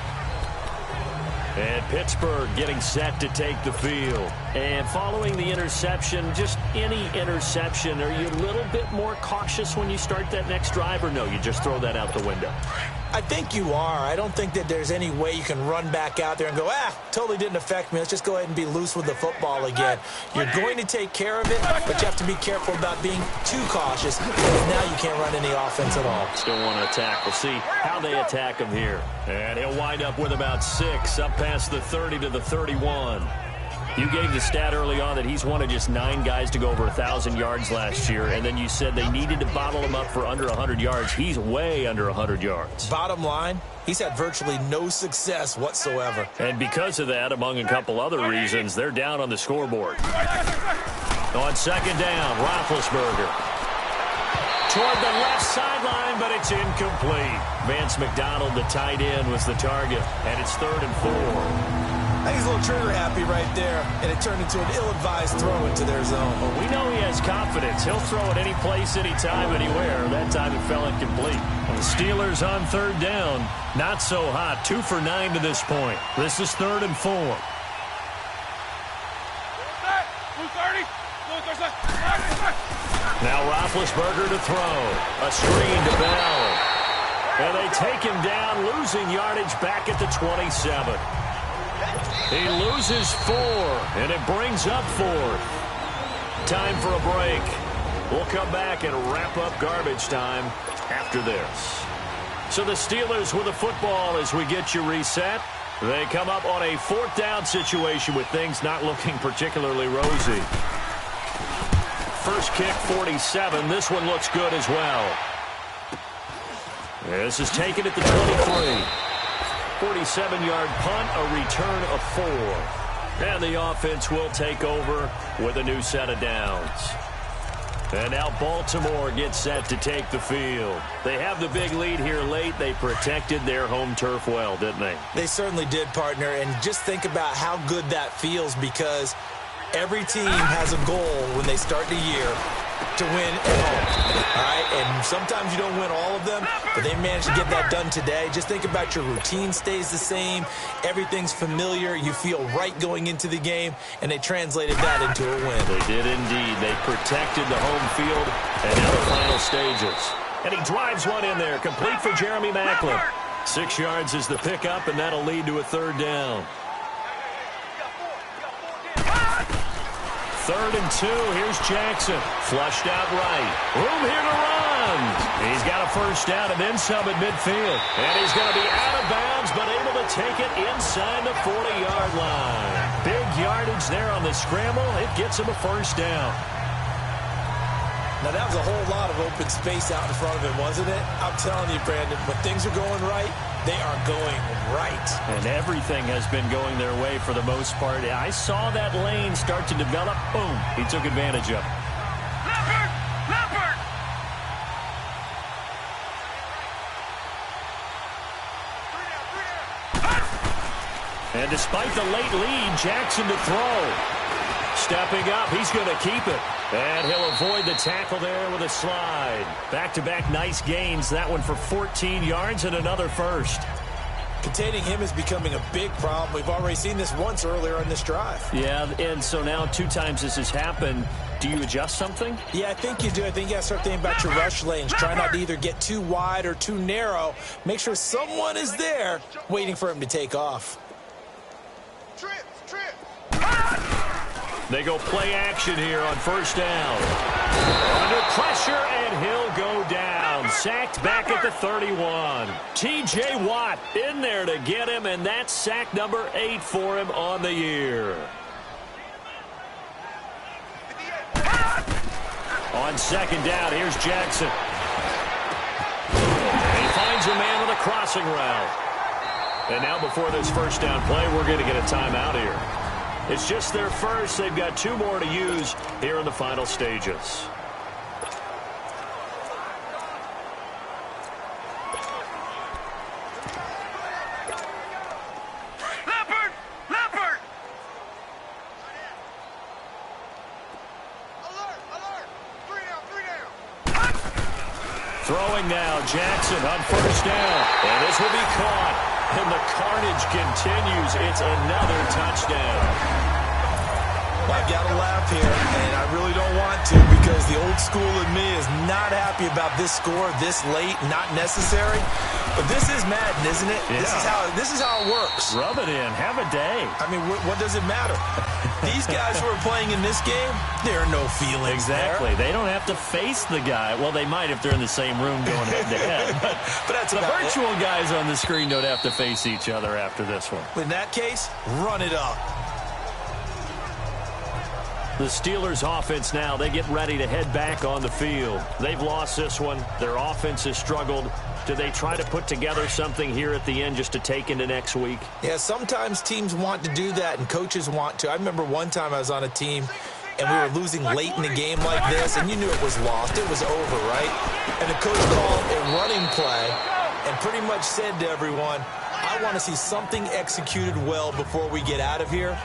And Pittsburgh getting set to take the field. And following the interception, just any interception, are you a little bit more cautious when you start that next drive, or no, you just throw that out the window? I think you are. I don't think that there's any way you can run back out there and go, totally didn't affect me. Let's just go ahead and be loose with the football again. You're going to take care of it, but you have to be careful about being too cautious because now you can't run any offense at all. Still want to attack. We'll see how they attack him here. And he'll wind up with about 6 up past the 30 to the 31. You gave the stat early on that he's one of just 9 guys to go over 1,000 yards last year, and then you said they needed to bottle him up for under 100 yards. He's way under 100 yards. Bottom line, he's had virtually no success whatsoever. And because of that, among a couple other reasons, they're down on the scoreboard. On second down, Roethlisberger. Toward the left sideline, but it's incomplete. Vance McDonald, the tight end, was the target, and it's 3rd and 4. I think he's a little trigger happy right there, and it turned into an ill-advised throw into their zone. Well, we know he has confidence. He'll throw it any place, anytime, anywhere. That time it fell incomplete. And the Steelers on 3rd down. Not so hot. 2 for 9 to this point. This is 3rd and 4. Now Roethlisberger to throw. A screen to Bell. And they take him down, losing yardage back at the 27. He loses 4, and it brings up 4th. Time for a break. We'll come back and wrap up garbage time after this. So the Steelers with the football as we get you reset. They come up on a 4th down situation with things not looking particularly rosy. First kick, 47. This one looks good as well. This is taken at the 23. 47-yard punt, a return of 4. And the offense will take over with a new set of downs. And now Baltimore gets set to take the field. They have the big lead here late. They protected their home turf well, didn't they? They certainly did, partner. And just think about how good that feels because every team has a goal when they start the year to win at home. All right? And sometimes you don't win all of them, but they managed to get that done today. Just think about your routine stays the same. Everything's familiar. You feel right going into the game, and they translated that into a win. They did indeed. They protected the home field, and now the final stages. And he drives one in there, complete for Jeremy Maclin. 6 yards is the pickup, and that'll lead to a third down. 3rd and 2. Here's Jackson. Flushed out right. Room here to run. He's got a first down and then some at midfield. And he's going to be out of bounds, but able to take it inside the 40-yard line. Big yardage there on the scramble. It gets him a first down. Now, that was a whole lot of open space out in front of him, wasn't it? I'm telling you, Brandon, when things are going right, they are going right. And everything has been going their way for the most part. I saw that lane start to develop. Boom. He took advantage of it. Leopard! And despite the late lead, Jackson to throw. Stepping up, he's going to keep it. And he'll avoid the tackle there with a slide. Back-to-back nice gains. That one for 14 yards and another first. Containing him is becoming a big problem. We've already seen this once earlier on this drive. Yeah, and so now 2 times this has happened. Do you adjust something? Yeah, I think you do. I think you got to start thinking about your rush lanes. Try not to either get too wide or too narrow. Make sure someone is there waiting for him to take off. They go play action here on first down. Under pressure, and he'll go down. Sacked back at the 31. T.J. Watt in there to get him, and that's sack number 8 for him on the year. On second down, here's Jackson. And he finds a man with a crossing route. And now before this first down play, we're going to get a timeout here. It's just their first. They've got 2 more to use here in the final stages. Leopard! Leopard! Alert! 3 down! Throwing now, Jackson on first down. And this will be caught. And the carnage continues. It's another touchdown. Well, I've got to laugh here, and I really don't want to because the old school in me is not happy about this score this late, not necessary. But this is Madden, isn't it? Yeah. This is how it works. Rub it in. Have a day. I mean, what does it matter? These guys who are playing in this game, there are no feelings Exactly. there. They don't have to face the guy. Well, they might if they're in the same room going head-to-head. But that's the about virtual guys on the screen don't have to face each other after this one. In that case, run it up. The Steelers' offense now, they get ready to head back on the field. They've lost this one. Their offense has struggled. Do they try to put together something here at the end just to take into next week? Yeah, sometimes teams want to do that, and coaches want to. I remember one time I was on a team, and we were losing late in a game like this, and you knew it was lost. It was over, right? And the coach called a running play and pretty much said to everyone, I want to see something executed well before we get out of here.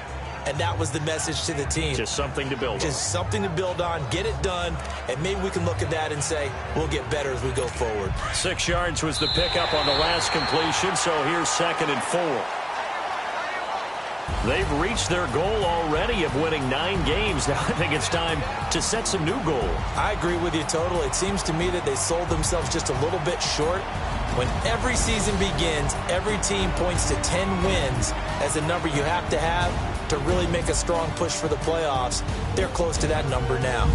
And that was the message to the team. Just something to build on. Just something to build on, get it done, and maybe we can look at that and say, we'll get better as we go forward. 6 yards was the pickup on the last completion, so here's 2nd and 4. They've reached their goal already of winning 9 games. Now I think it's time to set some new goals. I agree with you totally. It seems to me that they sold themselves just a little bit short. When every season begins, every team points to 10 wins as a number you have to really make a strong push for the playoffs. They're close to that number now.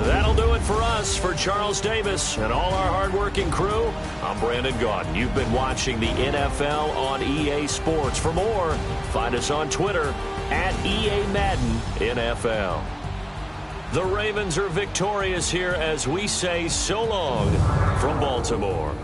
That'll do it for us. For Charles Davis and all our hardworking crew, I'm Brandon Gaudin. You've been watching the NFL on EA Sports. For more, find us on Twitter at EA Madden NFL. The Ravens are victorious here as we say so long from Baltimore.